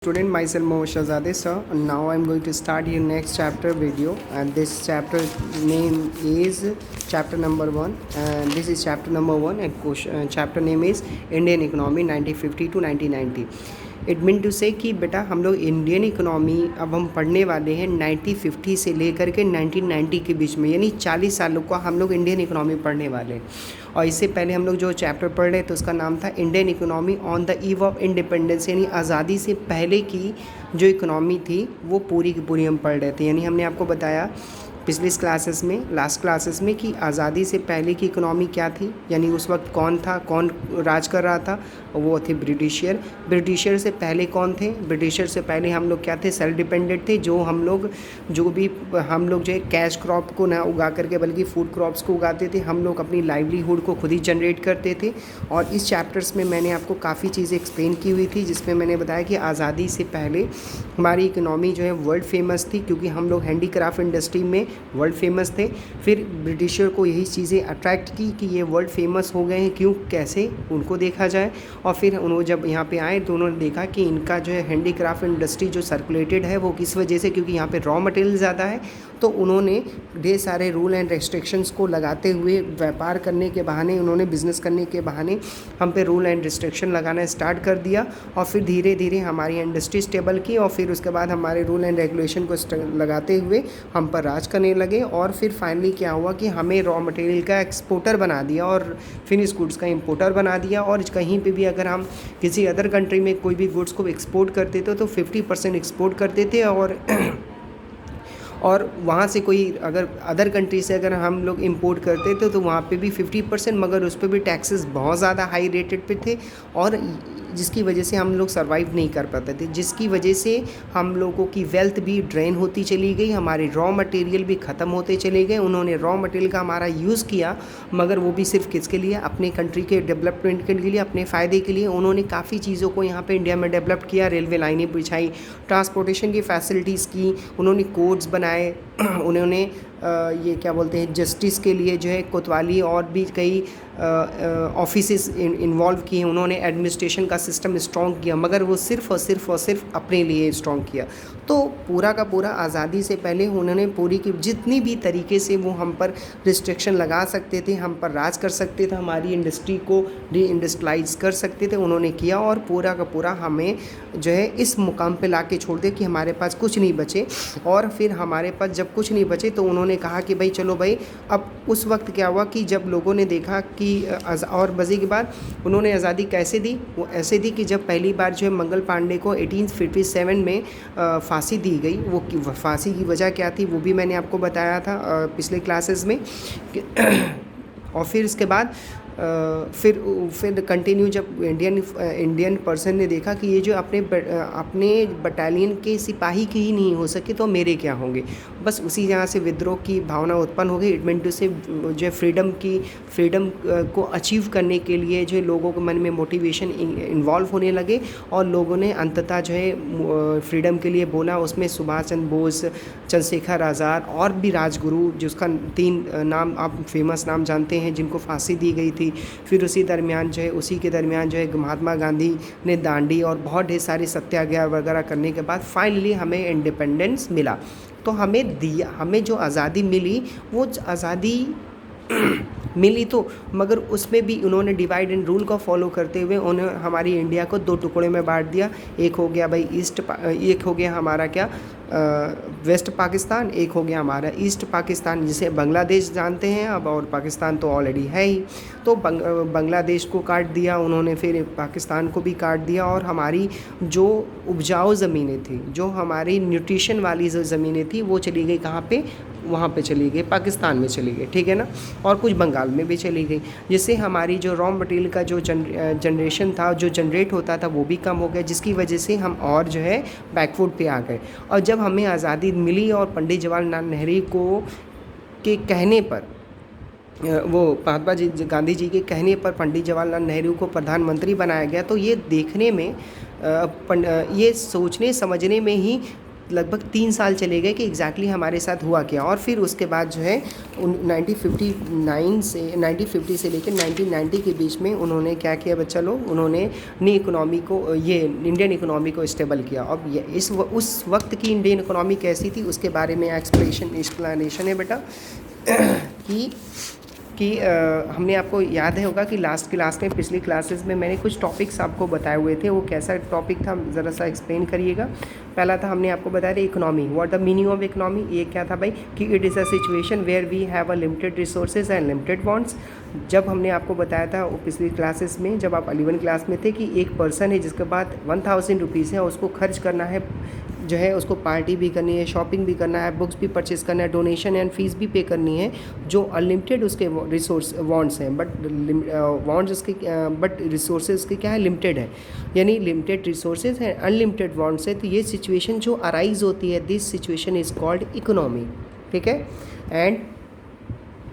Student, myself Mohammed Shahzadeh sir, and now I'm going to start your next chapter video, and this chapter name is chapter number 1, and this is chapter number 1, and chapter name is Indian Economy 1950 to 1990. It mean to say कि बेटा हम लोग Indian economy अब हम पढ़ने वाले हैं 1950 से लेकर के 1990 के बीच में, यानी 40 सालों का हम लोग इंडियन इकोनॉमी पढ़ने वाले हैं। और इससे पहले हम लोग जो चैप्टर पढ़ रहे थे उसका नाम था Indian economy on the eve of independence, यानी आज़ादी से पहले की जो इकोनॉमी थी वो पूरी की पूरी हम पढ़ रहे थे। यानी हमने आपको बताया पिछली क्लासेस में, लास्ट क्लासेस में, कि आज़ादी से पहले की इकोनॉमी क्या थी, यानी उस वक्त कौन था, कौन राज कर रहा था, वो थे ब्रिटिशियर। ब्रिटिशियर से पहले कौन थे? ब्रिटिशियर से पहले हम लोग क्या थे? सेल्फ डिपेंडेंट थे। जो हम लोग जो है कैश क्रॉप को ना उगा करके बल्कि फूड क्रॉप्स को उगाते थे। हम लोग अपनी लाइवलीहुड को खुद ही जनरेट करते थे। और इस चैप्टर्स में मैंने आपको काफ़ी चीज़ें एक्सप्लेन की हुई थी, जिसमें मैंने बताया कि आज़ादी से पहले हमारी इकोनॉमी जो है वर्ल्ड फेमस थी, क्योंकि हम लोग हैंडीक्राफ्ट इंडस्ट्री में वर्ल्ड फेमस थे। फिर ब्रिटिशर को यही चीज़ें अट्रैक्ट की कि ये वर्ल्ड फेमस हो गए हैं, क्यों, कैसे, उनको देखा जाए। और फिर उन्होंने जब यहाँ पे आए तो उन्होंने देखा कि इनका जो है हैंडीक्राफ्ट इंडस्ट्री जो सर्कुलेटेड है वो किस वजह से, क्योंकि यहाँ पे रॉ मटेरियल ज़्यादा है। तो उन्होंने ढेर सारे रूल एंड रेस्ट्रिक्शंस को लगाते हुए, व्यापार करने के बहाने, उन्होंने बिज़नेस करने के बहाने हम पे रूल एंड रिस्ट्रिक्शन लगाना स्टार्ट कर दिया। और फिर धीरे धीरे हमारी इंडस्ट्री स्टेबल की, और फिर उसके बाद हमारे रूल एंड रेगुलेशन को लगाते हुए हम पर राज करने लगे। और फिर फाइनली क्या हुआ कि हमें रॉ मटेरियल का एक्सपोर्टर बना दिया और फिनिश गुड्स का इंपोर्टर बना दिया। और कहीं पे भी अगर हम किसी अदर कंट्री में कोई भी गुड्स को एक्सपोर्ट करते थे तो 50% एक्सपोर्ट करते थे, और वहाँ से कोई अगर अदर कंट्री से अगर हम लोग इंपोर्ट करते थे तो वहाँ पे भी 50%, मगर उस पर भी टैक्सेस बहुत ज़्यादा हाई रेटेड पे थे, और जिसकी वजह से हम लोग सर्वाइव नहीं कर पाते थे, जिसकी वजह से हम लोगों की वेल्थ भी ड्रेन होती चली गई, हमारे रॉ मटेरियल भी ख़त्म होते चले गए। उन्होंने रॉ मटेरियल का हमारा यूज़ किया, मगर वो भी सिर्फ किसके लिए? अपने कंट्री के डेवलपमेंट के लिए, अपने फ़ायदे के लिए। उन्होंने काफ़ी चीज़ों को यहाँ पे इंडिया में डेवलप किया, रेलवे लाइनें बिछाई, ट्रांसपोर्टेशन की फैसिलिटीज़ की, उन्होंने कोड्स बनाए, उन्होंने ये क्या बोलते हैं, जस्टिस के लिए जो है कोतवाली और भी कई ऑफिसेस इन्वॉल्व किए। उन्होंने एडमिनिस्ट्रेशन का सिस्टम स्ट्रॉन्ग किया, मगर वो सिर्फ़ और सिर्फ अपने लिए स्ट्रॉन्ग किया। तो पूरा का पूरा आज़ादी से पहले उन्होंने पूरी की जितनी भी तरीके से वो हम पर रिस्ट्रिक्शन लगा सकते थे, हम पर राज कर सकते थे, हमारी इंडस्ट्री को री इंडस्ट्रियलाइज कर सकते थे, उन्होंने किया। और पूरा का पूरा हमें जो है इस मुकाम पे ला के छोड़ दे कि हमारे पास कुछ नहीं बचे। और फिर हमारे पास जब कुछ नहीं बचे तो उन्होंने कहा कि भाई चलो भाई, अब उस वक्त क्या हुआ कि जब लोगों ने देखा कि और बजे के बाद उन्होंने आज़ादी कैसे दी? वो ऐसे दी कि जब पहली बार जो है मंगल पांडे को 1857 में फांसी दी गई। वो फांसी की वजह क्या थी वो भी मैंने आपको बताया था पिछले क्लासेस में। और फिर इसके बाद फिर कंटिन्यू जब इंडियन पर्सन ने देखा कि ये जो अपने बटालियन के सिपाही के ही नहीं हो सके तो मेरे क्या होंगे, बस उसी जगह से विद्रोह की भावना उत्पन्न हो गई। इट मीन टू से जो है फ्रीडम को अचीव करने के लिए जो लोगों के मन में मोटिवेशन इन्वॉल्व होने लगे, और लोगों ने अंततः जो है फ्रीडम के लिए बोला। उसमें सुभाष चंद्र बोस, चंद्रशेखर आज़ाद और भी राजगुरु, जिसका 3 नाम आप फेमस नाम जानते हैं, जिनको फांसी दी गई थी। फिर उसी के दरमियान जो है महात्मा गांधी ने दांडी और बहुत ढेर सारी सत्याग्रह वगैरह करने के बाद फाइनली हमें इंडिपेंडेंस मिला। तो हमें जो आज़ादी मिली, वो आज़ादी मिली तो, मगर उसमें भी उन्होंने डिवाइड एंड रूल को फॉलो करते हुए उन्होंने हमारी इंडिया को 2 टुकड़े में बांट दिया। एक हो गया भाई एक हो गया हमारा क्या, वेस्ट पाकिस्तान, एक हो गया हमारा ईस्ट पाकिस्तान, जिसे बांग्लादेश जानते हैं अब, और पाकिस्तान तो ऑलरेडी है ही। तो बांग्लादेश को काट दिया उन्होंने, फिर पाकिस्तान को भी काट दिया। और हमारी जो उपजाऊ ज़मीनें थी, जो हमारी न्यूट्रिशन वाली जो ज़मीनें थी, वो चली गई कहाँ पे? वहाँ पे चली गई, पाकिस्तान में चली गई, ठीक है ना। और कुछ बंगाल में भी चली गई, जिससे हमारी जो रॉ मटेरियल का जो जनरेशन था, जो जनरेट होता था, वो भी कम हो गया, जिसकी वजह से हम और जो है बैकफुट पे आ गए। और जब हमें आज़ादी मिली और पंडित जवाहरलाल नेहरू के कहने पर, वो महात्मा गांधी जी के कहने पर पंडित जवाहरलाल नेहरू को प्रधानमंत्री बनाया गया, तो ये देखने में ये सोचने समझने में ही लगभग 3 साल चले गए कि एग्जैक्टली हमारे साथ हुआ क्या। और फिर उसके बाद जो है 1950 से लेकर 1990 के बीच में उन्होंने क्या किया बच्चा लोग, उन्होंने नई इकोनॉमी को, ये इंडियन इकोनॉमी को स्टेबल किया। अब ये उस वक्त की इंडियन इकोनॉमी कैसी थी उसके बारे में एक्सप्लेनेशन है बेटा कि हमने आपको याद है होगा कि लास्ट क्लास में, पिछली क्लासेस में मैंने कुछ टॉपिक्स आपको बताए हुए थे। वो कैसा टॉपिक था ज़रा सा एक्सप्लेन करिएगा। पहला था, हमने आपको बताया था economy, what the meaning of economy. ये क्या था भाई कि it is a situation where we have a limited resources and limited wants. जब हमने आपको बताया था पिछली क्लासेस में, जब आप 11 क्लास में थे, कि एक पर्सन है जिसके पास 1000 रुपीज़ है, उसको खर्च करना है, जो है उसको पार्टी भी करनी है, शॉपिंग भी करना है, बुक्स भी परचेज़ करना है, डोनेशन एंड फीस भी पे करनी है, जो अनलिमिटेड उसके रिसोर्स वांट्स हैं, बट रिसोर्सेज के क्या है, लिमिटेड है। यानी लिमिटेड रिसोर्सेज हैं, अनलिमिटेड वांट्स है। तो ये सिचुएशन जो अराइज होती है, this situation is called economy. ठीक है। एंड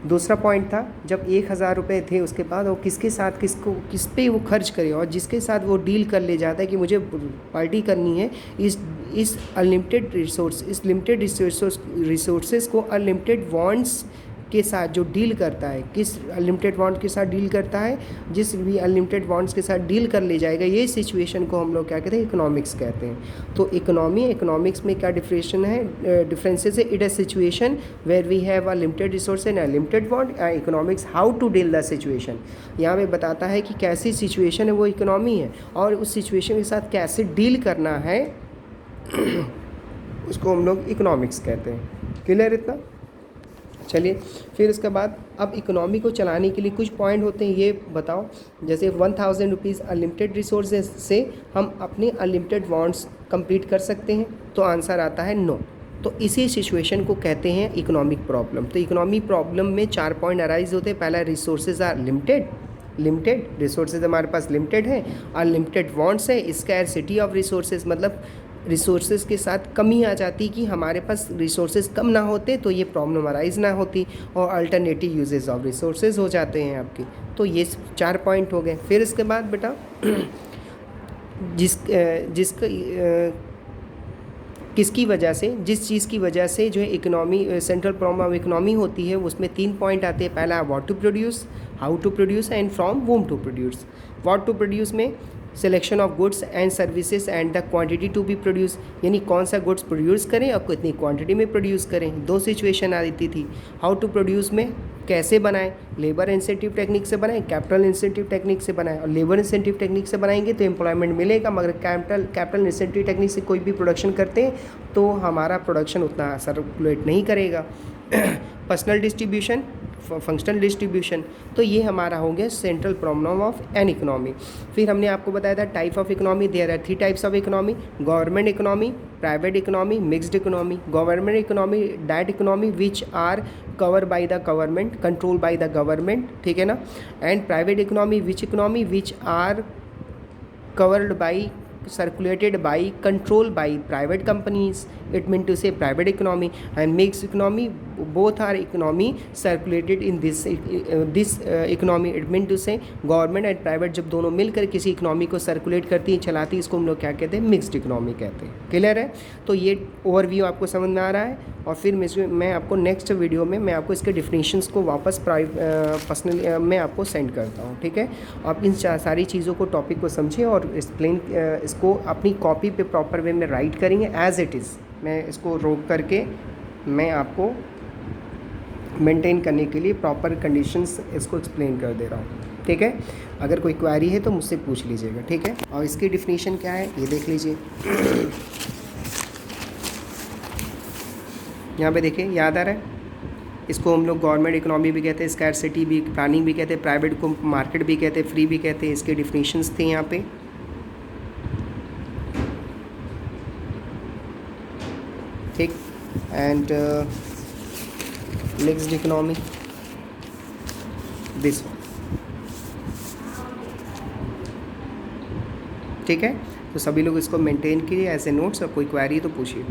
दूसरा पॉइंट था, जब 1000 रुपये थे, उसके बाद वो किसके साथ, किस पे वो खर्च करे, और जिसके साथ वो डील कर ले जाता है कि मुझे पार्टी करनी है, इस अनलिमिटेड रिसोर्स, इस लिमिटेड रिसोर्सेज को अनलिमिटेड वांट्स के साथ जो डील करता है, किस अनलिमिटेड वांट के साथ डील करता है, जिस भी अनलिमिटेड वांट्स के साथ डील कर ले जाएगा, ये सिचुएशन को हम लोग क्या कहते हैं, इकोनॉमिक्स कहते हैं। तो इकोनॉमिक्स में क्या डिफरेंसेस है, it a situation where we have a limited resource and a limited want. Economics how to deal the situation, यहाँ पे बताता है कि कैसी सिचुएशन है वो इकोनॉमी है, और उस सिचुएशन के साथ कैसे डील करना है उसको हम लोग इकोनॉमिक्स कहते हैं। क्लियर इतना? चलिए, फिर उसके बाद अब इकोनॉमी को चलाने के लिए कुछ पॉइंट होते हैं, ये बताओ। जैसे 1000 रुपीज़ अनलिमिटेड रिसोर्सेज से हम अपने अनलिमिटेड वांट्स कंप्लीट कर सकते हैं, तो आंसर आता है नो। तो इसी सिचुएशन को कहते हैं इकोनॉमिक प्रॉब्लम। तो इकोनॉमिक प्रॉब्लम में 4 पॉइंट अराइज होते हैं। पहला, रिसोर्सेज आर लिमिटेड रिसोर्सेज हमारे पास लिमिटेड है। अनलिमिटेड वांट्स है, स्कैरसिटी ऑफ रिसोर्सेज, मतलब रिसोर्सेज के साथ कमी आ जाती कि हमारे पास रिसोर्सेज कम ना होते तो ये प्रॉब्लम अराइज ना होती, और अल्टरनेटिव यूजेस ऑफ रिसोर्सेज हो जाते हैं आपके। तो ये 4 पॉइंट हो गए। फिर इसके बाद बेटा किसकी वजह से, जिस चीज़ की वजह से जो है economy, central problem of economy होती है, उसमें 3 पॉइंट आते हैं। पहला, what to produce, how to produce and from whom to produce. What to produce में selection of goods and services and the quantity to be produce, यानी कौन सा गुड्स प्रोड्यूस करें और कितनी क्वांटिटी में प्रोड्यूस करें, 2 सिचुएशन आती थी। हाउ टू प्रोड्यूस में कैसे बनाएं, लेबर इंसेंटिव टेक्निक से बनाएं, कैपिटल इंसेंटिव टेक्निक से बनाएं। और लेबर इंसेंटिव टेक्निक से बनाएंगे तो एम्प्लॉयमेंट मिलेगा, मगर कैपिटल इंसेंटिव टेक्निक से कोई भी प्रोडक्शन करते हैं तो हमारा प्रोडक्शन उतना सर्कुलेट नहीं करेगा। पर्सनल डिस्ट्रीब्यूशन, फंक्शनल डिस्ट्रीब्यूशन, तो ये हमारा हो गया central problem of an economy. फिर हमने आपको बताया था type of economy, there are 3 types of economy, government economy, private economy, mixed economy. Government economy that economy which are cover by the government, control by the government, ठीक है ना। And private economy which are covered by, circulated by, controlled by private companies, it meant to say private economy. And mixed economy, both are economy circulated in this economy, it meant to say government and private जब दोनों मिलकर किसी economy को circulate करती है, चलाती है, इसको हम लोग क्या कहते हैं, मिक्स्ड इकोनॉमी कहते हैं। क्लियर है? तो ये ओवरव्यू आपको समझ में आ रहा है। और फिर मैं आपको नेक्स्ट वीडियो में मैं आपको इसके डिफिनीशंस को वापस पर्सनली मैं आपको सेंड करता हूँ, ठीक है। आप इन सारी चीज़ों को, टॉपिक को समझिए और एक्सप्लेन इसको अपनी कॉपी पे प्रॉपर वे में राइट करेंगे एज इट इज़। मैं इसको रोक करके मैं आपको मेंटेन करने के लिए प्रॉपर कंडीशंस इसको एक्सप्लेन कर दे रहा हूँ, ठीक है। अगर कोई क्वेरी है तो मुझसे पूछ लीजिएगा, ठीक है। और इसकी डिफिनीशन क्या है ये देख लीजिए। यहाँ पे देखिए, याद आ रहा है? इसको हम लोग गवर्नमेंट इकोनॉमी भी कहते हैं, स्कैरसिटी भी, प्लानिंग भी कहते हैं, प्राइवेट को मार्केट भी कहते हैं, फ्री भी कहते हैं। इसके डिफिनीशंस थे यहाँ पे। ठीक। एंड मिक्स्ड इकोनॉमी, दिस, ठीक है। तो सभी लोग इसको मेंटेन कीजिए एज ए नोट्स, और कोई क्वेरी तो पूछिए।